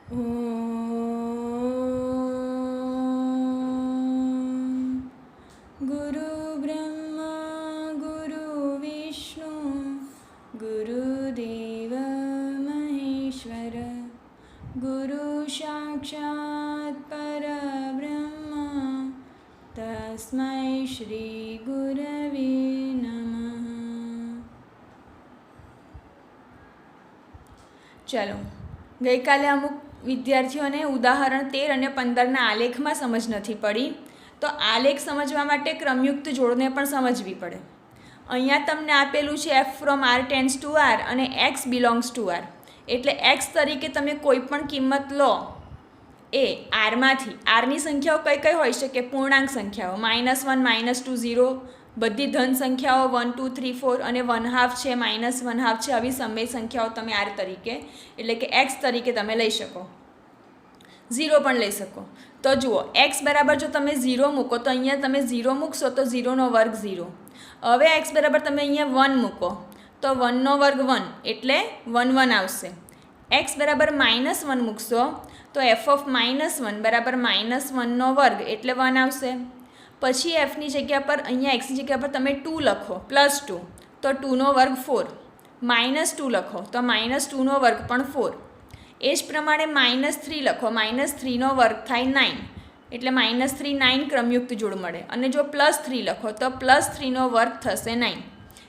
गुरु ब्रह्मा गुरु विष्णु गुरुदेव महेश्वर गुरु साक्षात् परब्रह्म तस्मै श्री गुरवे नमः। चलो गई काले अमुक विद्यार्थीओने उदाहरण 13 અને 15 आलेखमां समज नहीं पड़ी, तो आलेख समझवा माटे क्रमयुक्त जोड़ने पण समझवी पड़े। अहींया तमने आपेलुं छे f from r tends to r अने एक्स बिलोंग्स टू आर, एटले एक्स तरीके तमे कोईपण किंमत लो ए आरमांथी। आरनी संख्याओ कई कई होई शके? पूर्णांक संख्याओ -1 -2 0, बधी धन संख्याओ 1 2 3 4 અને 1/2 છે, -1/2 છે। આવી સમય संख्याओ तमे आर तरीके एटले के एक्स तरीके तमे लई शको, 0 पण लई शको। तो जुओ एक्स बराबर जो तमे 0 मूको तो अहींया तमे 0 मूकशो तो 0 નો વર્ગ 0। हवे एक्स बराबर तमे अहींया 1 मूको तो 1 નો વર્ગ 1 एटले 1 1 आवशे। एक्स बराबर -1 मूकशो तो एफ ऑफ -1 बराबर -1 નો વર્ગ एटले 1 आवशे। पछी एफनी जग्या पर अहींया एक्सनी जग्या पर तमे 2 लखो +2 तो 2 નો વર્ગ 4, -2 लखो तो -2 નો વર્ગ पण 4। ए ज प्रमाणे -3 लखो, -3 નો વર્ગ थाय 9 एटले -3 9 क्रमयुक्त जोड़ मळे। अने जो +3 लखो तो +3 નો વર્ગ थशे 9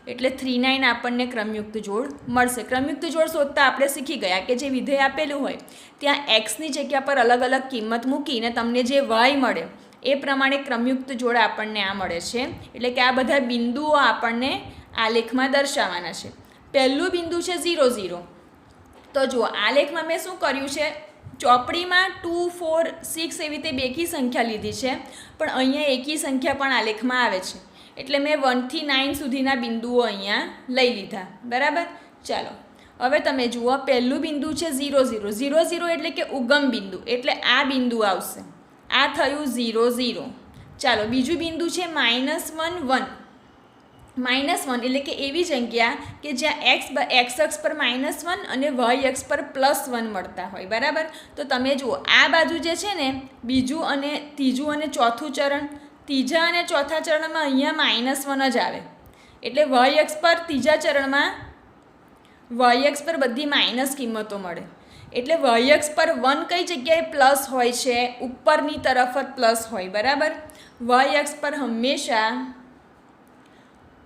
एटले 3 9 आपणने क्रमयुक्त जोड़ मळशे। क्रमयुक्त जोड़ शोधता आपणे शीखी गया के जे विधेय आपेलुं होय त्यां एक्सनी जग्या पर अलग अलग किंमत मूकीने तमने जे वाय मळे ए प्रमाणे क्रमयुक्त जोड़ आपणने आ मळे छे। एटले के आ बधा बिंदुओ आपणने आलेखमां दर्शाववाना छे। पहेલું बिंदु छे 0 0। तो जो आलेखमां मैं शुं कर्युं छे, चोपड़ी में 2 4 6 एवी रीते बेकी संख्या लीधी है, पण अहींया एकी संख्या पण आलेख में आवे छे एटले मैं 1 થી 9 सुधीना बिंदुओ अहींया लई लीधा। बराबर। चलो हवे तमे जुओ, पहेલું बिंदु है 0 0 0 0 एटले के उगम बिंदु एटले आ बिंदु आवशे, आ थयुं 0 0। चलो बीजू बिंदु है -1 1 -1 एटले के एवी जग्या के ज्यां एक्स अक्ष पर -1 અને वाय अक्ष पर +1 मळता होय। बराबर। तो तमे जुओ आ बाजू जे छे ने बीजू अने तीजू अने चौथुं चरण, तीजा अने चौथा चरण में अहींया -1 ज आवे एटले वाय अक्ष पर तीजा चरण में वाय अक्ष पर बधी माइनस किंमतो मळे एटले वाय अक्ष पर 1 कई जग्याए प्लस होय छे? उपरनी तरफ ज प्लस होय। बराबर। वाय अक्ष पर हमेशा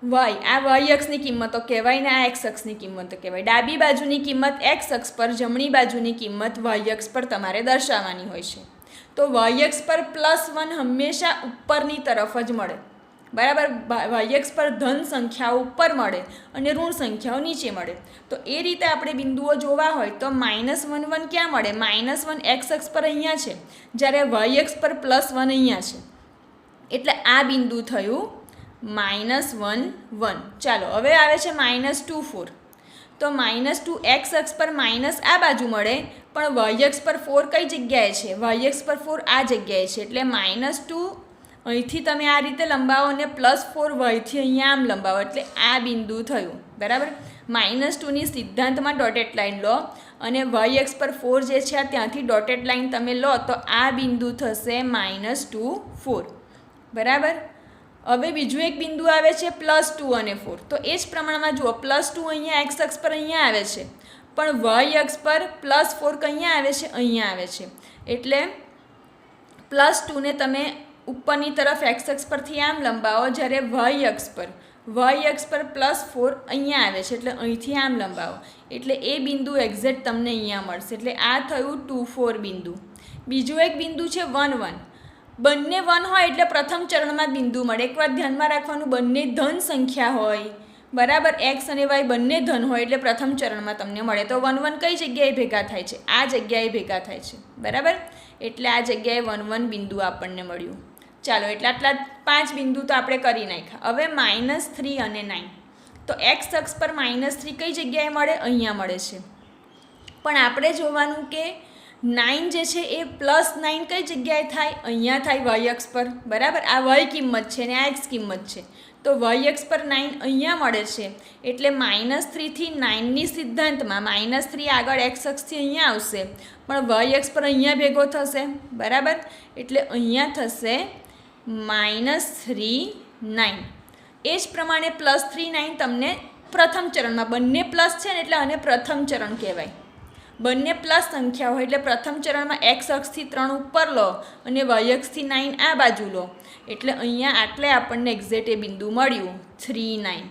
वाय आ वाय अक्षनी किंमतो कहेवाय ने आ एक्स अक्षनी किंमतो कहेवाय। डाबी बाजुनी किंमत एक्स अक्ष पर, जमणी बाजुनी किंमत वाय अक्ष पर तमारे दर्शाववानी होय छे। तो वाय अक्ष पर +1 हमेशा उपरनी तरफ ज मळे। बराबर। वाय अक्ष पर धन संख्याओ ऊपर मळे अने ऋण संख्याओ नीचे मळे। तो ए रीते आपणे बिंदुओ जोवा होय तो -1 1 क्यां मळे? -1 एक्स अक्ष पर अहींया छे, ज्यारे वाय अक्ष पर +1 अहींया छे एटले आ बिंदु थयुं -1 1। चलो हवे आवे छे -2 4। तो -2 एक्स अक्ष पर माइनस आ बाजू मळे, पण वाय अक्ष पर 4 कई जग्याए छे? वाय अक्ष पर 4 आ जग्याए छे एटले -2 અહીંથી તમે આ રીતે લંબાવો અને +4 વાયથી અહીંયા આમ લંબાવો એટલે આ બિંદુ થયું। બરાબર। -2ની સિદ્ધાંતમાં ડોટેડ લાઈન લો અને વાય અક્ષ પર 4 જે છે ત્યાંથી ડોટેડ લાઈન તમે લો તો આ બિંદુ થશે -2 4। બરાબર। હવે બીજું એક બિંદુ આવે છે +2 અને 4। તો એ જ પ્રમાણમાં જુઓ, +2 અહીંયા એક્સ અક્ષ પર અહીંયા આવે છે, પણ વાય અક્ષ પર +4 કઅહીંયા આવે છે? અહીંયા આવે છે એટલે +2 ને તમે ઉપરની તરફ એક્સ અક્ષ પરથી આમ લંબાવો, જ્યારે વાય અક્ષ પર +4 અહીંયા આવે છે એટલે અહીંથી આમ લંબાવો એટલે એ બિંદુ એક્ઝેક્ટ તમને અહીંયા મળશે। એટલે આ થયું 2 4 બિંદુ। બીજું એક બિંદુ છે 1 1। બંને 1 હોય એટલે પ્રથમ ચરણમાં બિંદુ મળે। એક વાત ધ્યાનમાં રાખવાનું, બંને ધન સંખ્યા હોય। બરાબર। એક્સ અને વાય બંને ધન હોય એટલે પ્રથમ ચરણમાં તમને મળે। તો 1 1 કઈ જગ્યાએ ભેગા થાય છે? આ જગ્યાએ ભેગા થાય છે। બરાબર। એટલે આ જગ્યાએ 1 1 બિંદુ આપણને મળ્યું। ચાલો એટલે આટલા 5 બિંદુ તો આપણે કરી નાખ્યા। હવે -3 અને 9। તો એક્સ અક્ષ પર -3 કઈ જગ્યાએ મળે? અહીંયા મળે છે, પણ આપણે જોવાનું કે 9 જે છે એ +9 કઈ જગ્યાએ થાય? અહીંયા થાય વાય અક્ષ પર। બરાબર। આ વાય કિંમત છે ને આ એક્સ કિંમત છે। તો વાય એક્સ પર 9 અહીંયા મળે છે, એટલે -3થી 9ની સિદ્ધાંતમાં -3 આગળ એક્સ અક્ષથી અહીંયા આવશે, પણ વાય એક્સ પર અહીંયા ભેગો થશે, બરાબર. એટલે અહીંયા થશે -3 9. એ જ પ્રમાણે +3 9 તમને પ્રથમ ચરણમાં, બંને પ્લસ છે ને એટલે આને પ્રથમ ચરણ કહેવાય. બંને પ્લસ સંખ્યા હોય એટલે પ્રથમ ચરણમાં એક્સ અક્ષથી 3 ઉપર લો અને વાય અક્ષથી 9 આ બાજુ લો, એટલે અહીંયા આટલે આપણને એક્ઝેક્ટ એ બિંદુ મળ્યું 3 9.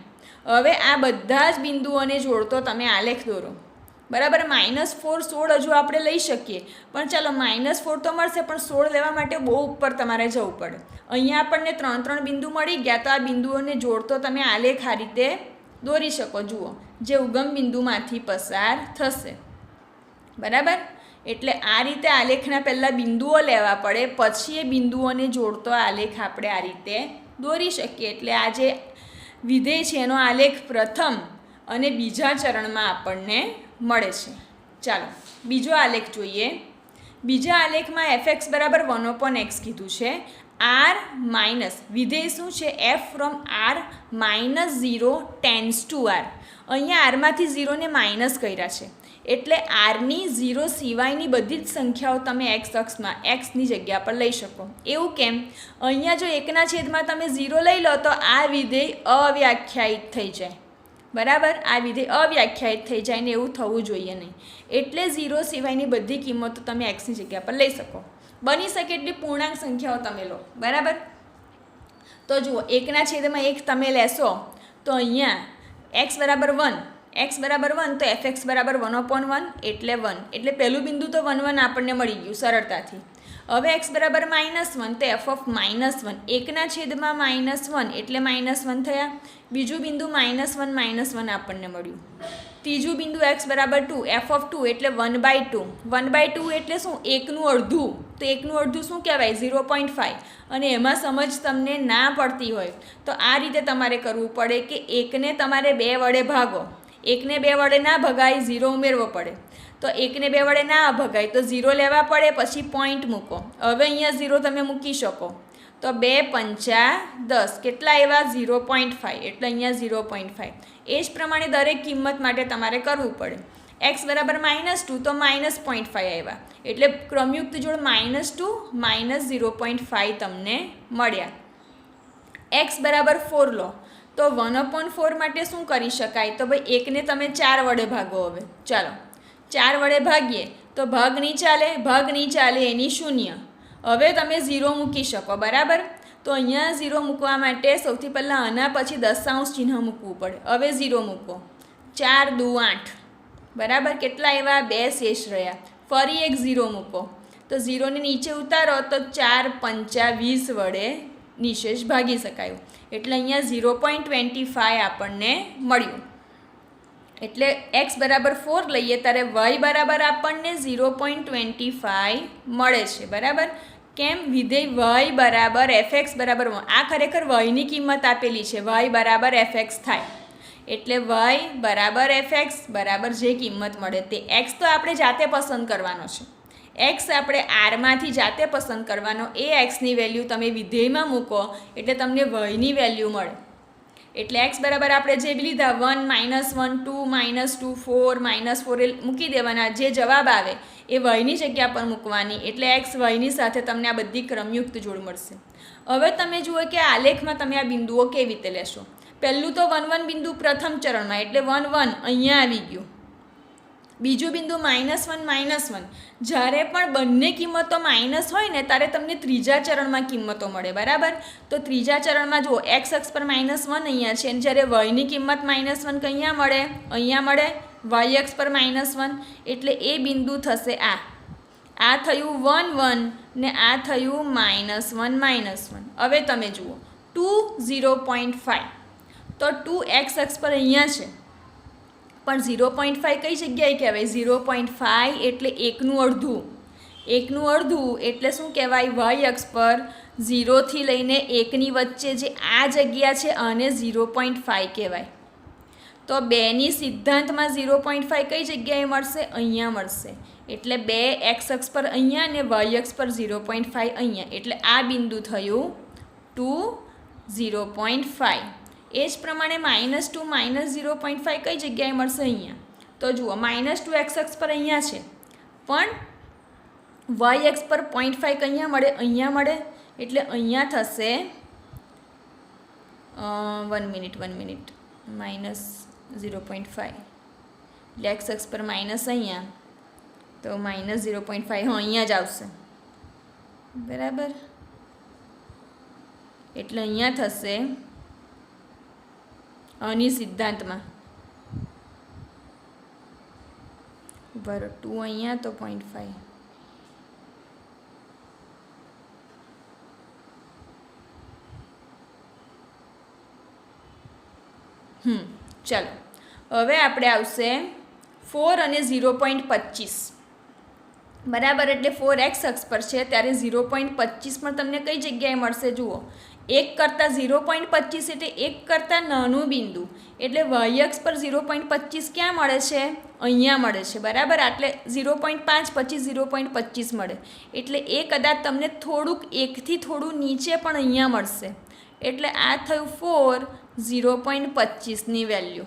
હવે આ બધા જ બિંદુઓને જોડતો તમે આલેખ દોરો, બરાબર. -4 16 હજુ આપણે લઈ શકીએ, પણ ચાલો -4 તો મળશે, પણ 16 લેવા માટે બહુ ઉપર તમારે જવું પડે. અહીંયા આપણને 3 બિંદુ મળી ગયા, તો આ બિંદુઓને જોડતો તમે આલેખ આ રીતે દોરી શકો. જુઓ, જે ઉગમ બિંદુમાંથી પસાર થશે, બરાબર. એટલે આ રીતે આલેખના પહેલાં બિંદુઓ લેવા પડે, પછી એ બિંદુઓને જોડતો આલેખ આપણે આ રીતે દોરી શકીએ. એટલે આ જે વિધેય છે એનો આલેખ પ્રથમ અને બીજા ચરણમાં આપણને મળે છે. ચાલો બીજો આલેખ જોઈએ. બીજા આલેખમાં fx બરાબર 1/x કીધું છે. r માઇનસ વિધેય શું છે? f from r -0 tense two r. અહીંયા આરમાંથી 0ને માઇનસ કર્યા છે, એટલે આરની 0 સિવાયની બધી જ સંખ્યાઓ તમે એક્સ અક્ષમાં એક્સની જગ્યા પર લઈ શકો. એવું કેમ? અહીંયા જો 1/છેદમાં તમે 0 લઈ લો તો આ વિધેય અવ્યાખ્યાયિત થઈ જાય, બરાબર. આ વિધેય અવ્યાખ્યાયિત થઈ જાય ને એવું થવું જોઈએ નહીં. એટલે 0 સિવાયની બધી કિંમતો તમે એક્સની જગ્યા પર લઈ શકો. બની શકે એટલી પૂર્ણાંક સંખ્યાઓ તમે લો, બરાબર. તો જુઓ, 1/1 તમે લેશો તો અહીંયા x બરાબર 1, x બરાબર 1 તો fx બરાબર 1/1 એટલે 1. એટલે પહેલું બિંદુ તો 1 1 આપણને મળી ગયું સરળતાથી. હવે x બરાબર -1 તો f ઓફ -1, 1/-1 એટલે -1 થયા. બીજું બિંદુ -1 આપણને મળ્યું. ત્રીજું બિંદુ x બરાબર 2, f ઓફ 2 એટલે 1/2. 1/2 એટલે શું? 1/2. તો 1/2 શું કહેવાય? 0.5. અને એમાં સમજ તમને ના પડતી હોય તો આ રીતે તમારે કરવું પડે કે 1ને તમારે 2 વડે ભાગો. 1ને 2 વડે ના ભગાય, 0 ઉમેરવો પડે. તો 1ને 2 વડે ના ભગાય તો 0 લેવા પડે, પછી પોઈન્ટ મૂકો. હવે અહીંયા 0 તમે મૂકી શકો તો 2 5 10 કેટલા એવા? 0.5. એટલે અહીંયા 0.5. એ જ પ્રમાણે દરેક કિંમત માટે તમારે કરવું પડે. x બરાબર -2 તો -0.5 આવ્યા, એટલે ક્રમયુક્ત જોડ -2 -0.5 તમને મળ્યા. x બરાબર 4 લો તો 1/4 માટે શું કરી શકાય? તો ભાઈ 1ને તમે 4 વડે ભાગો. હવે ચાલો 4 વડે ભાગીએ તો ભાગ નહીં ચાલે, ભાગ નહીં ચાલે એની 0. હવે તમે 0 મૂકી શકો, બરાબર. તો અહીંયા 0 મૂકવા માટે સૌથી પહેલાં આના પછી દશાંશ ચિહ્ન મૂકવું પડે. હવે 0 મૂકો, 4 2 8, બરાબર. કેટલા એવા? 2 શેષ રહ્યા. ફરી એક 0 મૂકો તો 0ને નીચે ઉતારો તો 4 5 20 વડે નિશેષ ભાગી શકાયું. એટલે અહીંયા 0.25 આપણને મળ્યું. એટલે x બરાબર 4 લઈએ ત્યારે y બરાબર આપણને 0.25 મળે છે, બરાબર. કેમ? વિધેય y બરાબર fx બરાબર 1. આ ખરેખર yની કિંમત આપેલી છે, y બરાબર fx થાય. એટલે y બરાબર fx બરાબર જે કિંમત મળે તે. x તો આપણે જાતે પસંદ કરવાનો છે. x આપણે આરમાંથી જાતે પસંદ કરવાનો. એ xની વેલ્યુ તમે વિધેયમાં મૂકો એટલે તમને yની વેલ્યુ મળે. એટલે x બરાબર આપણે જે લીધા 1 -1 2 -2 4 -4 એ મૂકી દેવાના. જે જવાબ આવે એ yની જગ્યા પર મૂકવાની. એટલે x yની સાથે તમને આ બધી ક્રમયુક્ત જોડ મળશે. હવે તમે જુઓ કે આલેખમાં તમે આ બિંદુઓ કેવી રીતે લેશો. પહેલું તો 1 1 બિંદુ પ્રથમ ચરણમાં એટલે 1 1 અહીંયા આવી ગયું. બીજું બિંદુ -1 જ્યારે પણ બંને કિંમતો માઇનસ હોય ને ત્યારે તમને ત્રીજા ચરણમાં કિંમતો મળે, બરાબર. તો ત્રીજા ચરણમાં જુઓ x અક્ષ પર -1 અહીંયા છે, અને જ્યારે yની કિંમત -1 કયા મળે? અહીંયા મળે. y અક્ષ પર -1 એટલે એ બિંદુ થશે આ થયું 1 1 ને આ થયું -1. હવે તમે જુઓ 2 0.5 તો 2 x અક્ષ પર અહીંયા છે, પણ 0.5 કઈ જગ્યાએ કહેવાય? 0.5 એટલે 1/2. 1/2 એટલે શું કહેવાય? y અક્ષ પર 0થી લઈને 1ની વચ્ચે જે આ જગ્યા છે આને 0.5 કહેવાય. તો 2ની સિદ્ધાંતમાં 0.5 કઈ જગ્યાએ મળશે? અહીંયા મળશે. એટલે 2 x અક્ષ પર અહીંયા અને y અક્ષ પર 0.5 અહીંયા. એટલે આ બિંદુ થયું 2 0.5. એ જ પ્રમાણે -2 -0.5 કઈ જગ્યાએ મળશે? અહીંયા. તો જુઓ -2 એક્સ અક્ષ પર અહીંયા છે, પણ વાય એક્સ પર 0.5 અહીંયા મળે, અહીંયા મળે, એટલે અહીંયા થશે 1 મિનિટ -0.5 એટલે એક્સ અક્ષ પર માઇનસ અહીંયા, તો -0.5 અહીંયા જ આવશે, બરાબર. એટલે અહીંયા થશે આની સિદ્ધાંતમાં બરાબર 2 અહીંયા તો 0.5. ચાલો હવે આપણે આવશે 4 અને 0.25, બરાબર. એટલે 4 એક્સ અક્ષ પર છે ત્યારે 0.25 પણ તમને કઈ જગ્યાએ મળશે? જુઓ, 1 કરતાં 0.25 એટલે 1 કરતાં નાનું બિંદુ, એટલે વાય અક્ષ પર 0.25 ક્યાં મળે છે? અહીંયા મળે છે, બરાબર. એટલે 0.5 પછી 0.25 મળે, એટલે એ કદાચ તમને થોડુંક 1થી થોડું નીચે પણ અહીંયા મળશે, એટલે આ થયું 4 0.25ની વેલ્યુ,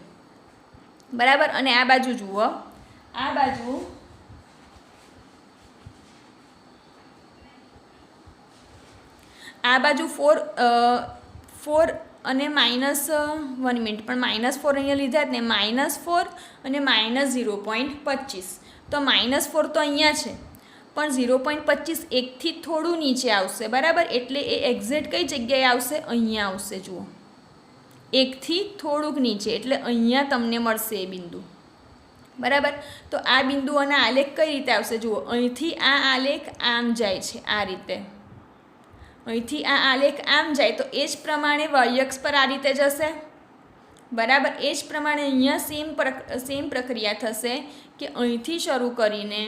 બરાબર. અને આ બાજુ જુઓ, આ બાજુ -4 અને -1 મિનિટ પણ -4 અહીંયા લીધા જ ને, -4 અને -0.25, તો -4 તો અહીંયા છે, પણ 0.25 એકથી થોડું નીચે આવશે, બરાબર. એટલે એ એક્ઝેક્ટ કઈ જગ્યાએ આવશે? અહીંયા આવશે. જુઓ, એકથી થોડુંક નીચે, એટલે અહીંયા તમને મળશે એ બિંદુ, બરાબર. તો આ બિંદુ અને આલેખ કઈ રીતે આવશે? જુઓ, અહીંથી આ આલેખ આમ જાય છે, આ રીતે અહીંથી આ આલેખ આમ જાય, તો એ જ પ્રમાણે વાય અક્ષ પર આ રીતે જશે, બરાબર. એ જ પ્રમાણે અહીંયા સેમ પ્રક્રિયા થશે કે અહીંથી શરૂ કરીને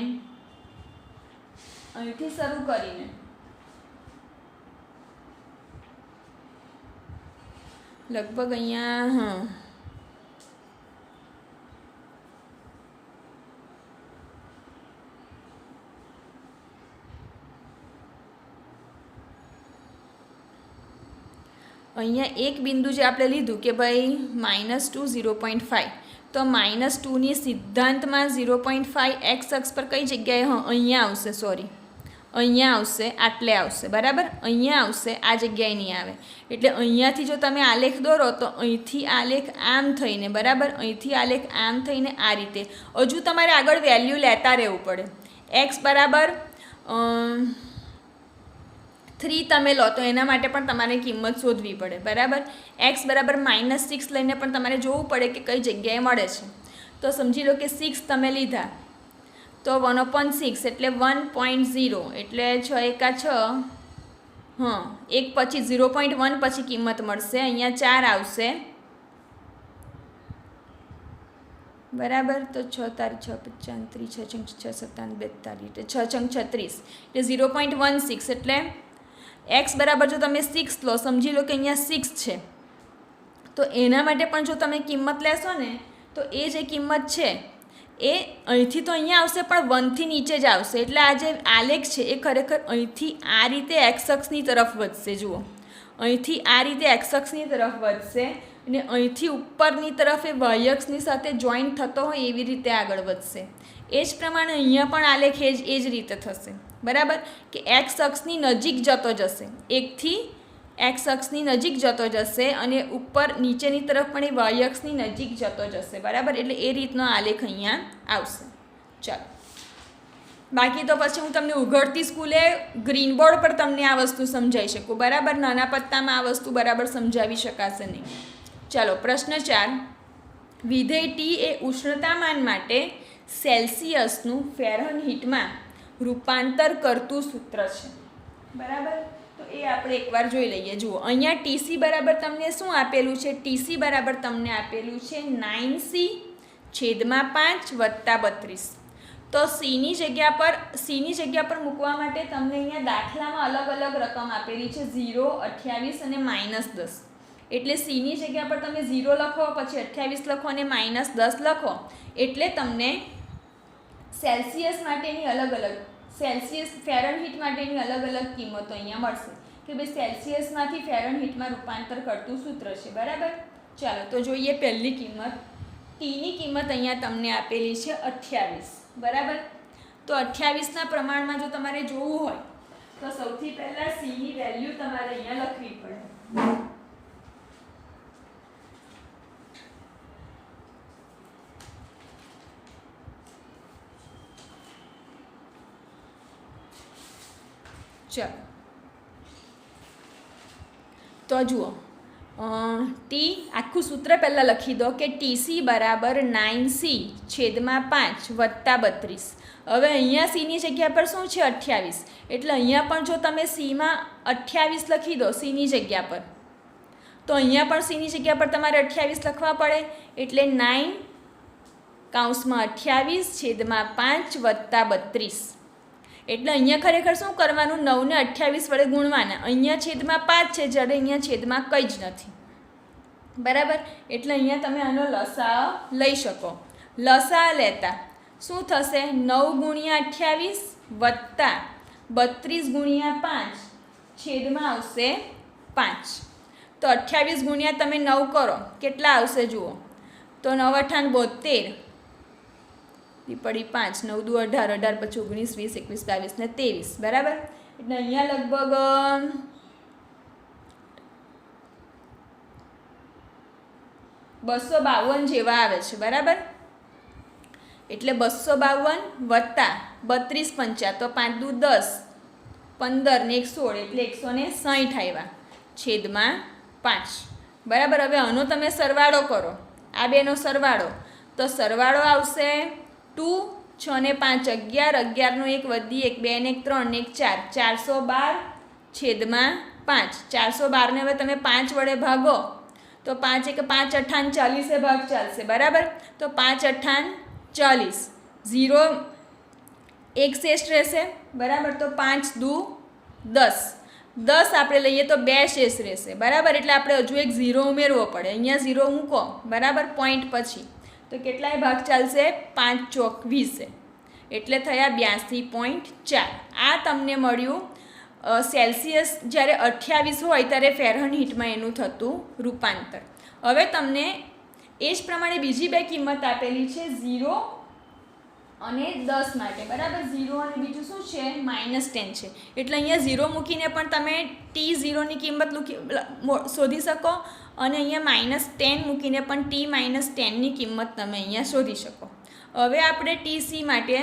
લગભગ અહીંયા અહીંયા એક બિંદુ જે આપણે લીધું કે ભાઈ -2 0.5, તો -2ની સિદ્ધાંતમાં 0.5 એક્સ અક્ષ પર કઈ જગ્યાએ? અહીંયા આવશે, સોરી અહીંયા આવશે, આટલે આવશે, બરાબર. અહીંયા આવશે, આ જગ્યાએ નહીં આવે. એટલે અહીંયાથી જો તમે આલેખ દોરો તો અહીંથી આલેખ આમ થઈને, બરાબર, અહીંથી આલેખ આમ થઈને આ રીતે. હજુ તમારે આગળ વેલ્યુ લેતા રહેવું પડે. એક્સ બરાબર 3 તમે લો તો એના માટે પણ તમારે કિંમત શોધવી પડે, બરાબર. એક્સ બરાબર -6 લઈને પણ તમારે જોવું પડે કે કઈ જગ્યાએ મળે છે. તો સમજી લો કે 6 તમે લીધા, તો 1/6 એટલે 1.0, એટલે 6 એકા 6, એક પછી 0.1 પછી કિંમત મળશે, અહીંયા 4 આવશે, બરાબર. તો 6 તારી 6 35 6 6 7 42 એટલે 6 6 36 એટલે 0.16, એટલે એક્સ બરાબર જો તમે 6 લો, સમજી લો કે અહીંયા 6 છે, તો એના માટે પણ જો તમે કિંમત લેશો ને, તો એ જે કિંમત છે એ અહીંથી તો અહીંયા આવશે, પણ 1થી નીચે જ આવશે. એટલે આ જે આલેખ છે એ ખરેખર અહીંથી આ રીતે એક્સ અક્ષની તરફ વધશે. જુઓ, અહીંથી આ રીતે એક્સ અક્ષની તરફ વધશે, અને અહીંથી ઉપરની તરફ એ વાય અક્ષની સાથે જોઈન્ટ થતો હોય એવી રીતે આગળ વધશે. એ જ પ્રમાણે અહીંયા પણ આલેખ એ જ રીતે થશે, બરાબર. કે એક્સ અક્ષની નજીક જતો જશે, એકથી એક્સ અક્ષની નજીક જતો જશે, અને ઉપર નીચેની તરફ પણ એ વાય અક્ષની નજીક જતો જશે, બરાબર. એટલે એ રીતનો આલેખ અહીંયા આવશે. ચાલો, બાકી તો પછી હું તમને ઉઘડતી સ્કૂલે ગ્રીન બોર્ડ પર તમને આ વસ્તુ સમજાવી શકું, બરાબર. નાના પત્તામાં આ વસ્તુ બરાબર સમજાવી શકાશે નહીં. ચાલો, પ્રશ્ન 4. વિધેય ટી એ ઉષ્ણતામાન માટે સેલ્સિયસનું ફેરનહીટમાં રૂપાંતર કરતું સૂત્ર છે, બરાબર. તો એ આપણે એકવાર જોઈ લઈએ. જુઓ, અહીંયા ટીસી બરાબર તમને શું આપેલું છે? ટીસી બરાબર તમને આપેલું છે 9c/5 + 32. તો સીની જગ્યા પર મૂકવા માટે તમને અહીંયા દાખલામાં અલગ અલગ રકમ આપેલી છે, 0, 28 અને -10. એટલે સીની જગ્યા પર તમે 0 લખો, પછી 28 લખો અને -10 લખો, એટલે તમને સેલ્સિયસ માટેની ફેરનહીટ માટેની અલગ અલગ કિંમતો અહીંયા મળશે કે ભાઈ સેલ્સિયસમાંથી ફેરનહીટમાં રૂપાંતર કરતું સૂત્ર છે, બરાબર. ચાલો તો જોઈએ પહેલી કિંમત. ટીની કિંમત અહીંયા તમને આપેલી છે 28, બરાબર. તો 28ના પ્રમાણમાં જો તમારે જોવું હોય તો સૌથી પહેલાં સીની વેલ્યુ તમારે અહીંયા લખવી પડે. ચાલો તો જુઓ, ટી આખું સૂત્ર પહેલાં લખી દો કે ટીસી બરાબર 9C/5 વત્તા 32. હવે અહીંયા સીની જગ્યા પર શું છે 28, એટલે અહીંયા પણ જો તમે સીમાં 28 લખી દો સીની જગ્યા પર, તો અહીંયા પણ સીની જગ્યા પર તમારે 28 લખવા પડે. એટલે 9/28/5 વત્તા 32. એટલે અહીંયા ખરેખર શું કરવાનું, 9ને 28 વડે ગુણવાના. અહીંયા છેદમાં 5 છે, જ્યારે અહીંયા છેદમાં કંઈ જ નથી, બરાબર. એટલે અહીંયા તમે આનો લસા લઈ શકો. લસા લેતા શું થશે, 9 × 28 વત્તા 32 × 5 છેદમાં આવશે 5. તો 28 ગુણ્યા તમે 9 કરો, કેટલા આવશે જુઓ તો 9 × 8 = 72, પડી 5, 9 × 2 = 18, 18 × 5 = 19, 20, 21, 22 ને 23, બરાબર. એટલે અહીંયા લગભગ 252 જેવા આવે છે, બરાબર. એટલે 252 વત્તા 32 પંચા તો 5 દુ 10, 15 ને 1 16 એટલે 160 આવ્યા છેદમાં 5, બરાબર. હવે આનો તમે સરવાળો કરો, આ બેનો સરવાળો, તો સરવાળો આવશે 2, 6 ને 5 11, 11 નો 1 વધી 1, 2 ને 1 3 ને 1 4, 412 છેદમાં 5. 412 ને હવે તમે 5 વડે ભાગો તો 5 × 5 = 58, 40 ભાગ ચાલશે, બરાબર. તો 5 × 48, 0 1 શેષ રહેશે, બરાબર. તો 5 દુ 10, 10 આપણે લઈએ તો 2 શેષ રહેશે, બરાબર. એટલે આપણે હજુ એક 0 ઉમેરવો પડે, અહીંયા 0 મૂકો, બરાબર, પોઈન્ટ પછી. તો કેટલાય ભાગ ચાલશે, 5 ચોક 20, એટલે થયા 82.4. આ તમને મળ્યું સેલ્સિયસ જ્યારે 28 હોય ત્યારે ફેરનહીટમાં એનું થતું રૂપાંતર. હવે તમને એ જ પ્રમાણે બીજી બે કિંમત આપેલી છે 0 અને 10 માટે, બરાબર. 0 અને બીજું શું છે -10 છે. એટલે અહીંયા 0 મૂકીને પણ તમે T0ની કિંમત શોધી શકો, અને અહીંયા -10 મૂકીને પણ T-10ની કિંમત તમે અહીંયા શોધી શકો. હવે આપણે TC માટે,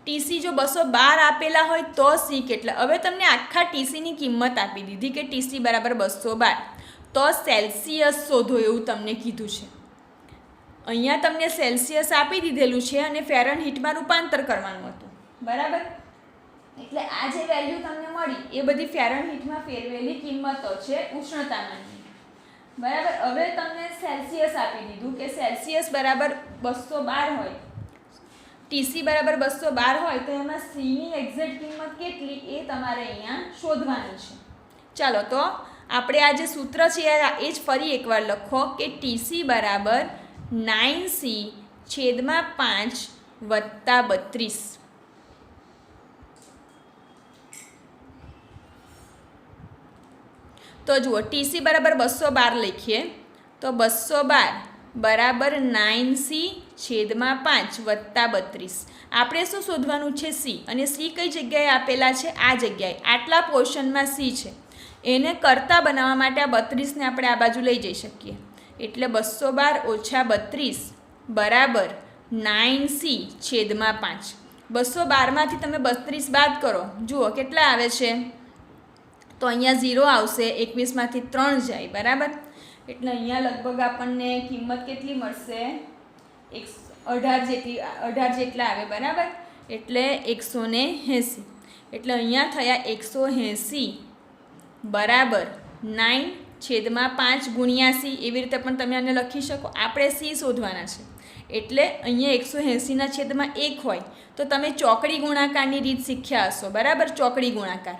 TC જો 212 આપેલા હોય તો C કેટલા. હવે તમને આખા TCની કિંમત આપી દીધી કે TC બરાબર 212, તો સેલ્સિયસ શોધો એવું તમને કીધું છે. અહીંયા તમને સેલ્સિયસ આપી દીધેલું છે અને ફેરનહીટમાં રૂપાંતર કરવાનું હતું, બરાબર. એટલે આ જે વેલ્યુ તમને મળી એ બધી ફેરનહીટમાં ફેરવેલી કિંમતો છે ઉષ્ણતામાનની, બરાબર. હવે તમને સેલ્સિયસ આપી દીધું કે સેલ્સિયસ બરાબર 212 હોય, TC બરાબર 212 હોય, તો એમાં Cની એક્ઝેક્ટ કિંમત કેટલી એ તમારે અહીંયા શોધવાની છે. ચાલો તો આપણે આ જે સૂત્ર છે એ જ ફરી એકવાર લખો કે TC બરાબર 9C/5 વત્તા 32. તો જુઓ TC બરાબર 212 લખીએ તો 212 બરાબર 9C/5 વત્તા 32. આપણે શું શોધવાનું છે C, અને C કઈ જગ્યાએ આપેલા છે, આ જગ્યાએ આટલા પોર્શનમાં C છે. એને કરતા બનાવવા માટે આ 32ને આપણે આ બાજુ લઈ જઈ શકીએ. એટલે 212 - 32 બરાબર 9C/5. 212માંથી તમે 32 બાદ કરો, જુઓ કેટલા આવે છે, તો અહીંયા 0 આવશે, 21માંથી 3 જાય, બરાબર. એટલે અહીંયા લગભગ આપણને કિંમત કેટલી મળશે, 18 જેટલા આવે, બરાબર. એટલે 180. એટલે અહીંયા થયા 180 બરાબર 9/5 ગુણ્યા C. એવી રીતે પણ તમે આને લખી શકો. આપણે C શોધવાના છે, એટલે અહીંયા 180ના છેદમાં 1 હોય તો તમે ચોકડી ગુણાકારની રીત શીખ્યા હશો, બરાબર. ચોકડી ગુણાકાર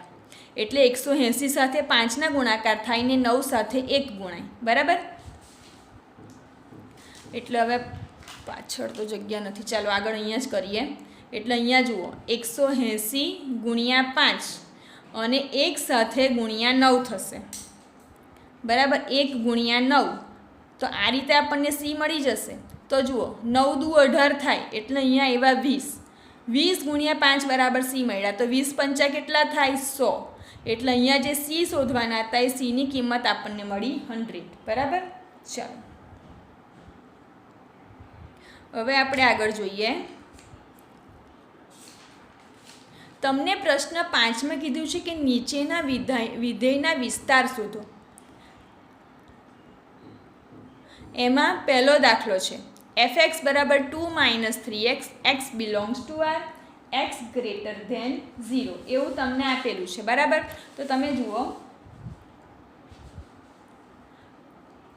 એટલે 180 સાથે 5ના ગુણાકાર થાય ને 9 સાથે 1 ગુણાય, બરાબર. એટલે હવે પાછળ તો જગ્યા નથી, ચાલો આગળ અહીંયા જ કરીએ. એટલે અહીંયા જુઓ 180 ગુણ્યા 5 અને 1 સાથે ગુણ્યા 9 થશે, બરાબર. 1 ગુણ્યા 9 તો આ રીતે આપણને સી મળી જશે. તો જુઓ 9 દુ 18 થાય એટલે અહીંયા એવા 20 ગુણ્યા 5 બરાબર સી મળ્યા. તો 20 પંચા કેટલા થાય 100. એટલે અહીંયા જે સી શોધવાના હતા એ સીની કિંમત આપણને મળી 100. બરાબર. ચાલો હવે આપણે આગળ જોઈએ. તમને પ્રશ્ન 5માં કીધું છે કે નીચેના વિધેયના વિસ્તાર શોધો. એમાં પહેલો દાખલો છે fx બરાબર 2 - 3x x belongs to r x greater than 0 એવું તમને આપેલું છે. બરાબર. તો તમે જુઓ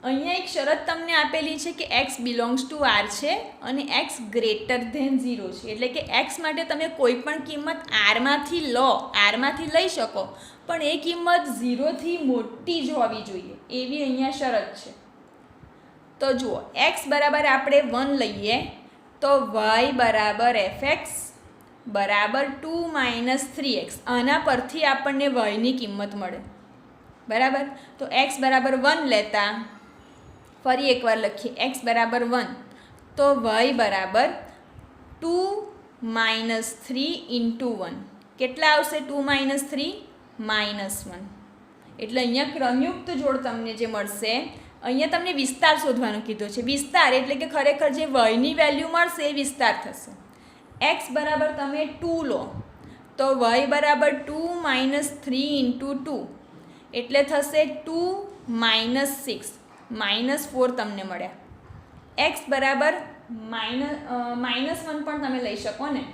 અહીંયા એક શરત તમને આપેલી છે કે x બિલોંગ્સ ટુ r છે અને x ગ્રેટર ધેન 0 છે. એટલે કે x માટે તમે કોઈ પણ કિંમત rમાંથી rમાંથી લઈ શકો, પણ એ કિંમત 0થી મોટી જ હોવી જોઈએ એવી અહીંયા શરત છે. તો જુઓ x બરાબર આપણે 1 લઈએ તો y બરાબર fx બરાબર 2 - 3x. આના પરથી આપણને yની કિંમત મળે. બરાબર. તો x બરાબર 1 લેતા ફરી એકવાર લખીએ x બરાબર 1 તો y બરાબર 2 - 3 × 1 કેટલા આવશે? 2 - 3 -1. એટલે અહીંયા ક્રમયુક્ત જોડ તમને જે મળશે, અહીંયા તમને વિસ્તાર શોધવાનો કીધો છે. વિસ્તાર એટલે કે ખરેખર જે yની વેલ્યુ મળશે એ વિસ્તાર થશે. x બરાબર તમે 2 લો તો y બરાબર 2 - 3 × 2 એટલે થશે 2 - 6 -4 તમને મળ્યા. x બરાબર -1 પણ તમે લઈ શકો ને.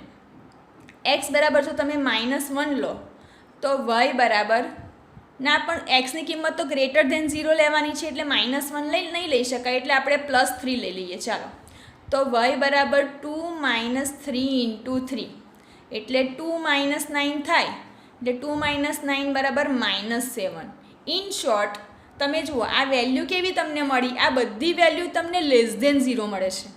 x બરાબર જો તમે -1 લો તો y બરાબર ના, પણ xની કિંમત તો ગ્રેટર ધેન 0 લેવાની છે એટલે -1 નહીં લઈ શકાય, એટલે આપણે +3 લઈ લઈએ. ચાલો તો y બરાબર 2 - 3 × 3 એટલે 2 - 9 થાય. એટલે 2 - 9 બરાબર -7. ઇન શોર્ટ તમે જુઓ આ વેલ્યુ કેવી તમને મળી. આ બધી વેલ્યુ તમને <0 મળે છે.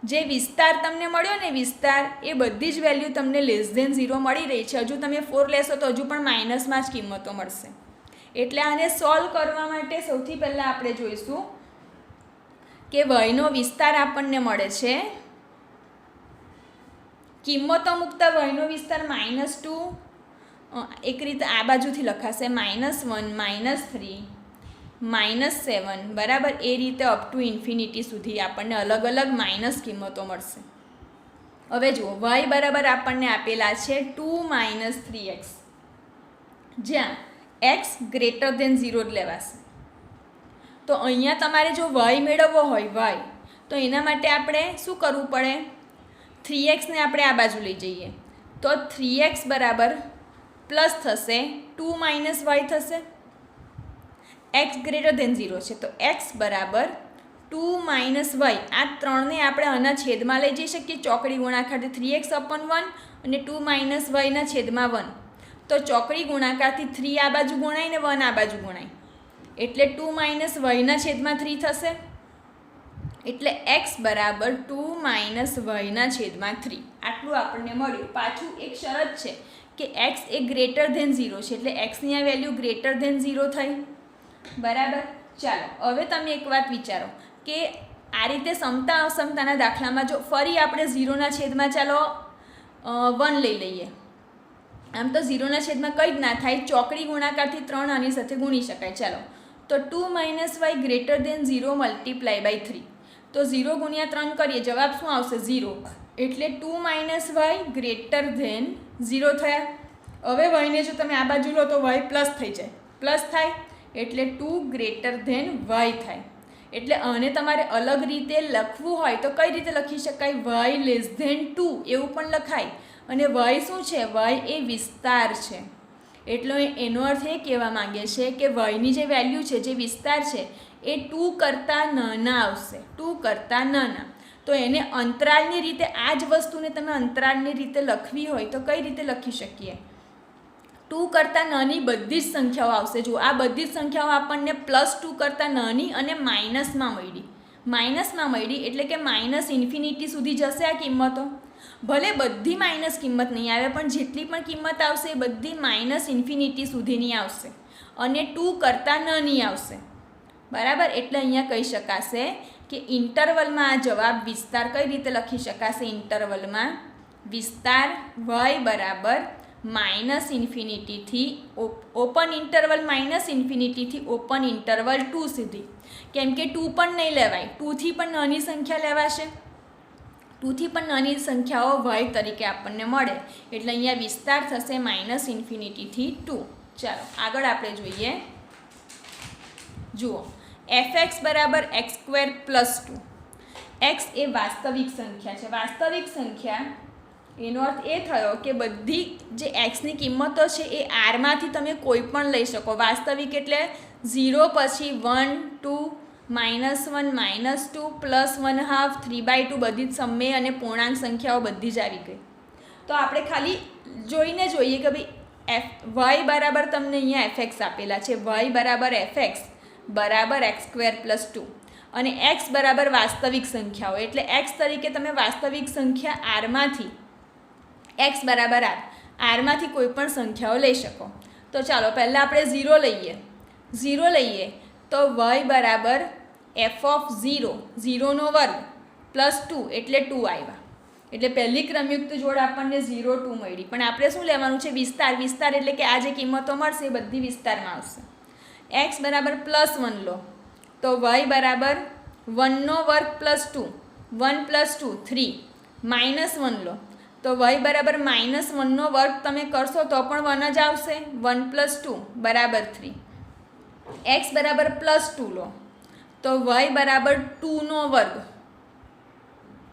જે વિસ્તાર તમને મળ્યો ને વિસ્તાર, એ બધી જ વેલ્યુ તમને <0 મળી રહી છે. હજુ તમે 4 લેશો તો હજુ પણ માઇનસમાં જ કિંમતો મળશે. એટલે આને સોલ્વ કરવા માટે સૌથી પહેલાં આપણે જોઈશું કે yનો વિસ્તાર આપણને મળે છે. કિંમતો મૂકતા yનો વિસ્તાર -2 એક રીતે આ બાજુથી લખાશે -1 -3 -7 બરાબર. એ રીતે અપ ટુ ઇન્ફિનિટી સુધી આપણને અલગ અલગ માઇનસ કિંમતો મળશે. હવે જુઓ y બરાબર આપણને આપેલા છે 2 - 3x, જ્યાં x ગ્રેટર ધેન 0 જ લેવાશે. તો અહીંયા તમારે જો y મેળવવો હોય y, તો એના માટે આપણે શું કરવું પડે? 3xને આપણે આ બાજુ લઈ જઈએ તો 3x બરાબર પ્લસ થશે 2 - y થશે. x ગ્રેટર ધેન 0 છે તો x બરાબર 2 - y. આ ત્રણને આપણે આના છેદમાં લઈ જઈ શકીએ ચોકડી ગુણાકારથી. 3x/1 અને 2 - yના છેદમાં 1. તો ચોકડી ગુણાકારથી 3 આ બાજુ ગુણાય ને 1 આ બાજુ ગુણાય એટલે 2 - yના છેદમાં 3 થશે. એટલે x બરાબર 2 - yના છેદમાં 3. આટલું આપણને મળ્યું. પાછું એક શરત છે કે x એ ગ્રેટર ધેન 0 છે એટલે xની આ વેલ્યુ ગ્રેટર ધેન 0 થઈ. બરાબર. ચાલો હવે તમે એક વાત વિચારો કે આ રીતે સમતા અસમતાના દાખલામાં જો ફરી આપણે 0ના છેદમાં ચાલો 1 લઈ લઈએ. આમ તો 0ના છેદમાં કંઈ જ ના થાય, ચોકડી ગુણાકારથી 3 આની સાથે ગુણી શકાય. ચાલો તો 2 - y ગ્રેટર ધેન 0 × 3. તો 0 × 3 કરીએ, જવાબ શું આવશે? 0. એટલે 2 - y ગ્રેટર ધેન 0 થયા. હવે yને જો તમે આ બાજુ લો તો y પ્લસ થઈ જાય, પ્લસ થાય એટલે 2 ગ્રેટર ધેન y થાય. એટલે આને તમારે અલગ રીતે લખવું હોય તો કઈ રીતે લખી શકાય? y <2 એવું પણ લખાય. અને y શું છે? y એ વિસ્તાર છે. એટલે એનો અર્થ એ કહેવા માંગે છે કે yની જે વેલ્યુ છે, જે વિસ્તાર છે, એ 2 કરતાં નાના આવશે. 2 કરતાં નાના. તો એને અંતરાલની રીતે, આ જ વસ્તુને તમે અંતરાલની રીતે લખવી હોય તો કઈ રીતે લખી શકીએ? 2 કરતાં નાની બધી જ સંખ્યાઓ આવશે. જો આ બધી જ સંખ્યાઓ આપણને +2 કરતાં નાની અને માઇનસમાં મળી એટલે કે -∞ સુધી જશે આ કિંમતો. ભલે બધી માઇનસ કિંમત નહીં આવે, પણ જેટલી પણ કિંમત આવશે એ બધી -∞ સુધીની આવશે અને 2 કરતાં નાની આવશે. બરાબર. એટલે અહીંયા કહી શકાશે કે ઇન્ટરવલમાં આ જવાબ વિસ્તાર કઈ રીતે લખી શકાશે? ઇન્ટરવલમાં વિસ્તાર y બરાબર -ઇન્ફિનિટીથી ઓપન ઇન્ટરવલ -ઇન્ફિનિટીથી ઓપન ઇન્ટરવલ 2 સુધી. કેમ કે 2 પણ નહીં લેવાય, 2થી પણ નાની સંખ્યા લેવાશે. 2થી પણ નાની સંખ્યાઓ y તરીકે આપણને મળે. એટલે અહીંયા વિસ્તાર થશે -ઇન્ફિનિટીથી 2. ચાલો આગળ આપણે જોઈએ. જુઓ, fx બરાબર x² + 2. x એ વાસ્તવિક સંખ્યા છે. વાસ્તવિક સંખ્યા એનો અર્થ એ થયો કે બધી જે એક્સની કિંમતો છે એ આરમાંથી તમે કોઈ પણ લઈ શકો. વાસ્તવિક એટલે 0 પછી 1 2 -1 -2 +1/2 3/2 બધી જ સમય અને પૂર્ણાંક સંખ્યાઓ બધી જ આવી ગઈ. તો આપણે ખાલી જોઈને જોઈએ કે ભાઈ y બરાબર તમને અહીંયા fx આપેલા છે. y બરાબર fx બરાબર x² + 2 અને x બરાબર વાસ્તવિક સંખ્યાઓ એટલે x તરીકે તમે વાસ્તવિક સંખ્યા આરમાંથી x બરાબર આરમાંથી કોઈ પણ સંખ્યાઓ લઈ શકો. તો ચાલો પહેલાં આપણે 0 લઈએ. 0 લઈએ તો y બરાબર f(0) 0નો વર્ગ +2 એટલે 2 આવ્યા. એટલે પહેલી ક્રમયુક્ત જોડ આપણને 0 2 મળી. પણ આપણે શું લેવાનું છે? વિસ્તાર. વિસ્તાર એટલે કે આ જે કિંમતો મળશે એ બધી વિસ્તારમાં આવશે. x બરાબર +1 લો તો y બરાબર 1નો વર્ગ +2 1 + 2 3 -1 લો તો y બરાબર -1નો વર્ગ તમે કરશો તો પણ 1 જ આવશે. 1 + 2 બરાબર 3. x બરાબર +2 લો તો y બરાબર 2નો વર્ગ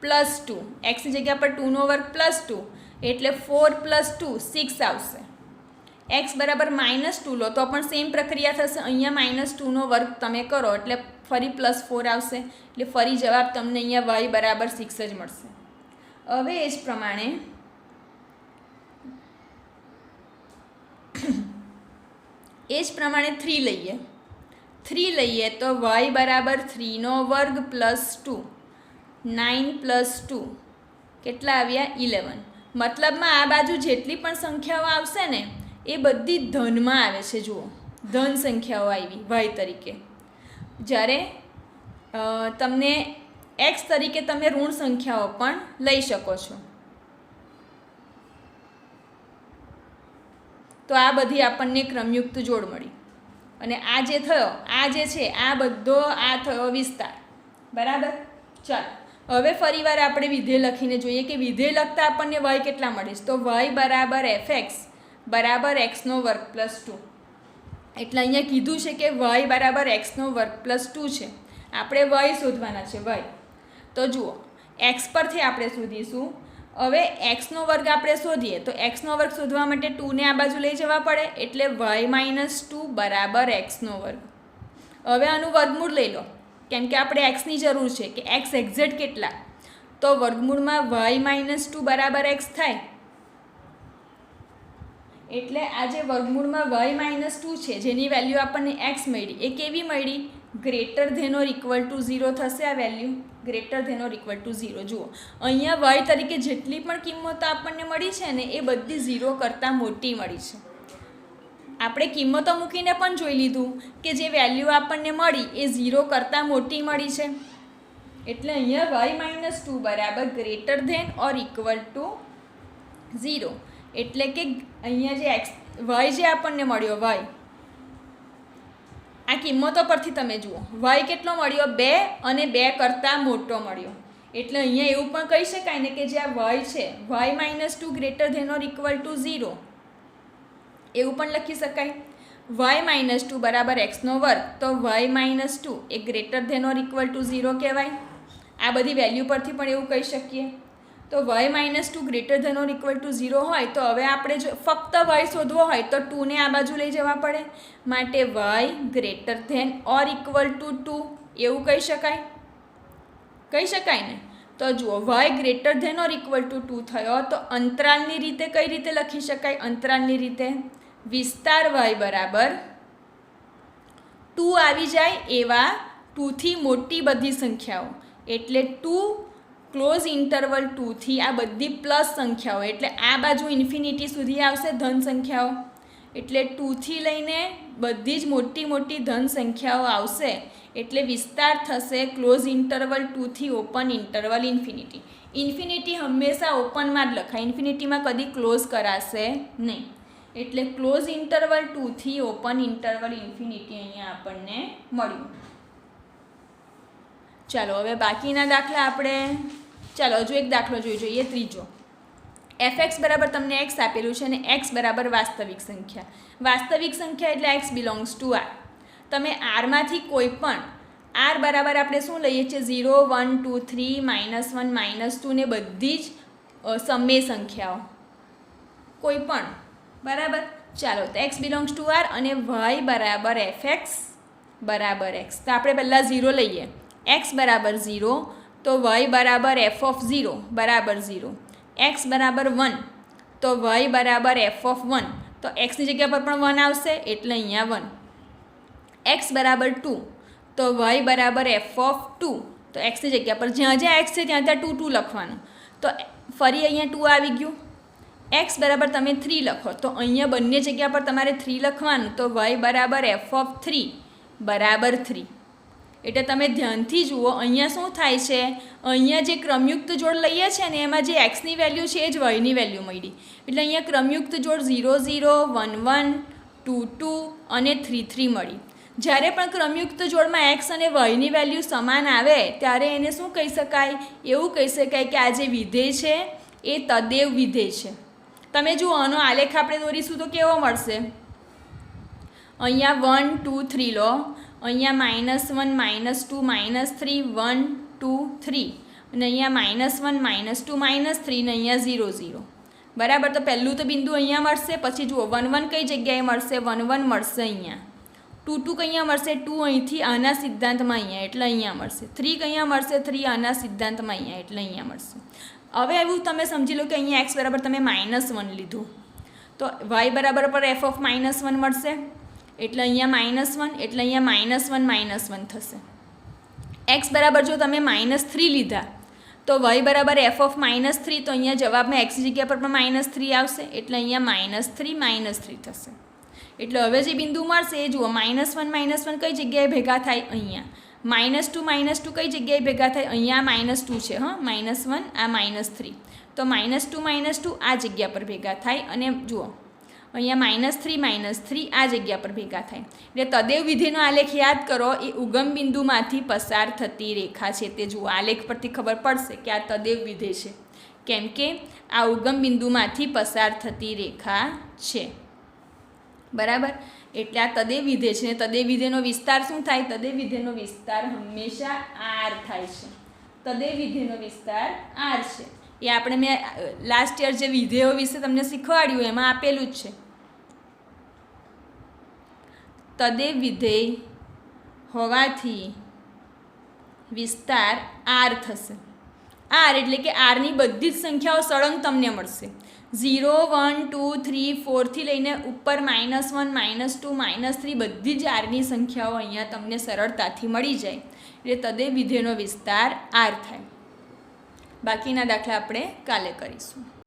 +2. એક્સની જગ્યા પર 2નો વર્ગ +2 એટલે 4 + 2 6 આવશે. x બરાબર -2 લો તો પણ સેમ પ્રક્રિયા થશે. અહીંયા -2નો વર્ગ તમે કરો એટલે ફરી +4 આવશે. એટલે ફરી જવાબ તમને અહીંયા y બરાબર 6 જ મળશે. હવે એ જ પ્રમાણે 3 લઈએ. 3 લઈએ તો y બરાબર 3નો વર્ગ +2 9 + 2 કેટલા આવ્યા? 11. મતલબમાં આ બાજુ જેટલી પણ સંખ્યાઓ આવશે ને એ બધી ધનમાં આવે છે. જુઓ, ધન સંખ્યાઓ આવી y તરીકે. જ્યારે તમને x તરીકે તમે ઋણ સંખ્યાઓ પણ લઈ શકો છો. તો આ બધી આપણને ક્રમયુક્ત જોડ મળી. અને આ જે થયો, આ જે છે આ બધો આ થયો વિસ્તાર. બરાબર. ચાલો હવે ફરીવાર આપણે વિધેય લખીને જોઈએ કે વિધેય લખતા આપણને y કેટલા મળે છે? તો y બરાબર fx બરાબર x² + 2. એટલે અહીંયા કીધું છે કે y બરાબર x² + 2 છે. આપણે y શોધવાના છે. y તો જુઓ, x પરથી આપણે શોધીશું. હવે x² આપણે શોધીએ તો x² શોધવા માટે 2ને આ બાજુ લઈ જવા પડે એટલે y - 2 બરાબર x². હવે આનું વર્ગમૂળ લઈ લો કેમ કે આપણે xની જરૂર છે કે x એક્ઝેક્ટ કેટલા. તો વર્ગમૂળમાં y - 2 બરાબર x થાય. એટલે આ જે વર્ગમૂળમાં y - 2 છે જેની વેલ્યુ આપણને x મળી એ કેવી મળી? >0 થશે આ વેલ્યુ. >0. જુઓ, અહીંયા y તરીકે જેટલી પણ કિંમતો આપણને મળી છે ને એ બધી 0 કરતાં મોટી મળી છે. આપણે કિંમતો મૂકીને પણ જોઈ લીધું કે જે વેલ્યુ આપણને મળી એ 0 કરતાં મોટી મળી છે. એટલે અહીંયા y - 2 બરાબર > 0. એટલે કે અહીંયા જે y જે આપણને મળ્યો y, આ કિંમતો પરથી તમે જુઓ y કેટલો મળ્યો? 2 અને 2 કરતાં મોટો મળ્યો. એટલે અહીંયા એવું પણ કહી શકાય ને કે જે આ y છે y - 2 > 0 એવું પણ લખી શકાય. y - 2 બરાબર x². તો y - 2 એ > 0 કહેવાય. આ બધી વેલ્યુ પરથી પણ એવું કહી શકીએ. તો y - 2 > 0 હોય તો હવે આપણે જો ફક્ત y શોધવો હોય તો 2ને આ બાજુ લઈ જવા પડે. માટે y > 2 એવું કહી શકાય ને. તો જુઓ, y > 2 થયો તો અંતરાલની રીતે કઈ રીતે લખી શકાય? અંતરાલની રીતે વિસ્તાર y બરાબર 2 આવી જાય એવા 2થી મોટી બધી સંખ્યાઓ. એટલે 2 ક્લોઝ ઇન્ટરવલ 2થી આ બધી પ્લસ સંખ્યાઓ એટલે આ બાજુ ઇન્ફિનિટી સુધી આવશે ધન સંખ્યાઓ. એટલે 2થી લઈને બધી જ મોટી મોટી ધન સંખ્યાઓ આવશે એટલે વિસ્તાર થશે ક્લોઝ ઇન્ટરવલ 2થી ઓપન ઇન્ટરવલ ઇન્ફિનિટી. ઇન્ફિનિટી હંમેશા ઓપનમાં જ લખાય, ઇન્ફિનિટીમાં કદી ક્લોઝ કરાશે નહીં. એટલે ક્લોઝ ઇન્ટરવલ 2થી ઓપન ઇન્ટરવલ ઇન્ફિનિટી અહીંયા આપણને મળ્યું. ચાલો હવે બાકીના દાખલા આપણે હજુ એક દાખલો જોઈ જોઈએ, ત્રીજો. fx બરાબર તમને x આપેલું છે અને x બરાબર વાસ્તવિક સંખ્યા. વાસ્તવિક સંખ્યા એટલે x બિલોંગ્સ ટુ r. તમે આરમાંથી કોઈ પણ r બરાબર આપણે શું લઈએ છીએ 0, 1, 2, 3, -1, -2 ને બધી જ સમય સંખ્યાઓ કોઈ પણ બરાબર. ચાલો તો x બિલોંગ્સ ટુ r અને y બરાબર fx બરાબર x. તો આપણે પહેલાં 0 લઈએ, x બરાબર 0 તો y બરાબર f ઓફ 0 બરાબર 0. x બરાબર 1 તો y બરાબર f ઓફ 1, તો xની જગ્યા પર પણ 1 આવશે એટલે અહીંયા 1. x બરાબર 2 તો y બરાબર f ઓફ 2, તો xની જગ્યા પર જ્યાં જ્યાં x છે ત્યાં ત્યાં 2 લખવાનું, તો ફરી અહીંયા 2 આવી ગયું. x બરાબર તમે 3 લખો તો અહીંયા બંને જગ્યા પર તમારે 3 લખવાનું, તો y બરાબર f ઓફ 3 બરાબર 3. એટલે તમે ધ્યાનથી જુઓ અહીંયા શું થાય છે, અહીંયા જે ક્રમયુક્ત જોડ લઈએ છીએ ને એમાં જે એક્સની વેલ્યુ છે એ જ વાયની વેલ્યુ મળી. એટલે અહીંયા ક્રમયુક્ત જોડ 0, 0, 1, 1, 2, 2 અને 3, 3 મળી. જ્યારે પણ ક્રમયુક્ત જોડમાં એક્સ અને વાયની વેલ્યુ સમાન આવે ત્યારે એને શું કહી શકાય, એવું કહી શકાય કે આ જે વિધેય છે એ તદેવ વિધેય છે. તમે જુઓ આનો આલેખ આપણે દોરીશું તો કેવો મળશે. અહીંયા 1, 2, 3 લો, અહીંયા -1, -2, -3, 1, 2, 3 અને અહીંયા -1, -2, -3 ને અહીંયા 0, 0 બરાબર. તો પહેલું તો બિંદુ અહીંયા મળશે, પછી જુઓ 1, 1 કઈ જગ્યાએ મળશે, 1, 1 મળશે અહીંયા, 2, 2 કઅહીંયા મળશે, 2 અહીંથી આના સિદ્ધાંતમાં અહીંયા એટલે અહીંયા મળશે, 3 કઅહીંયા મળશે, 3 આના સિદ્ધાંતમાં અહીંયા એટલે અહીંયા મળશે. હવે એવું તમે સમજી લો કે અહીંયા x બરાબર તમે -1 લીધું તો y બરાબર પર f ઓફ -1 મળશે એટલે અહીંયા -1 એટલે અહીંયા -1 થશે. x બરાબર જો તમે -3 લીધા તો y બરાબર f ઓફ -3, તો અહીંયા જવાબમાં x જગ્યા પર પણ -3 આવશે એટલે અહીંયા -3 થશે. એટલે હવે જે બિંદુ મળશે એ જુઓ -1 કઈ જગ્યાએ ભેગા થાય, અહીંયા -2 કઈ જગ્યાએ ભેગા થાય, અહીંયા -2 છે હા, -1 આ -3, તો -2 આ જગ્યા પર ભેગા થાય અને જુઓ અહીંયા -3 આ જગ્યા પર ભેગા થાય. એટલે તદેવ વિધેયનો આલેખ યાદ કરો, એ ઉગમ બિંદુમાંથી પસાર થતી રેખા છે. તે જુઓ આલેખ પરથી ખબર પડશે કે આ તદેવ વિધેય છે, કેમ કે આ ઉગમ બિંદુમાંથી પસાર થતી રેખા છે બરાબર. એટલે આ તદેવ વિધેય છે. તદેવ વિધેયનો વિસ્તાર શું થાય, તદેવ વિધેયનો વિસ્તાર હંમેશા r થાય છે. તદેવ વિધેયનો વિસ્તાર r છે. એ આપણે મેં લાસ્ટ યર જે વિધેયો વિશે તમને શીખવાડ્યું એમાં આપેલું જ છે. તદેવ વિધેય હોવાથી વિસ્તાર r થશે. r એટલે કે r ની બધી જ સંખ્યાઓ સળંગ તમને મળશે. 0, 1, 2, 3, 4 થી લઈને ઉપર -1, -2, -3 બધી જ r ની સંખ્યાઓ અહીંયા તમને સરળતાથી મળી જાય. એટલે તદેવ વિધેયનો વિસ્તાર r થાય. બાકીના દાખલા આપણે કાલે કરીશું.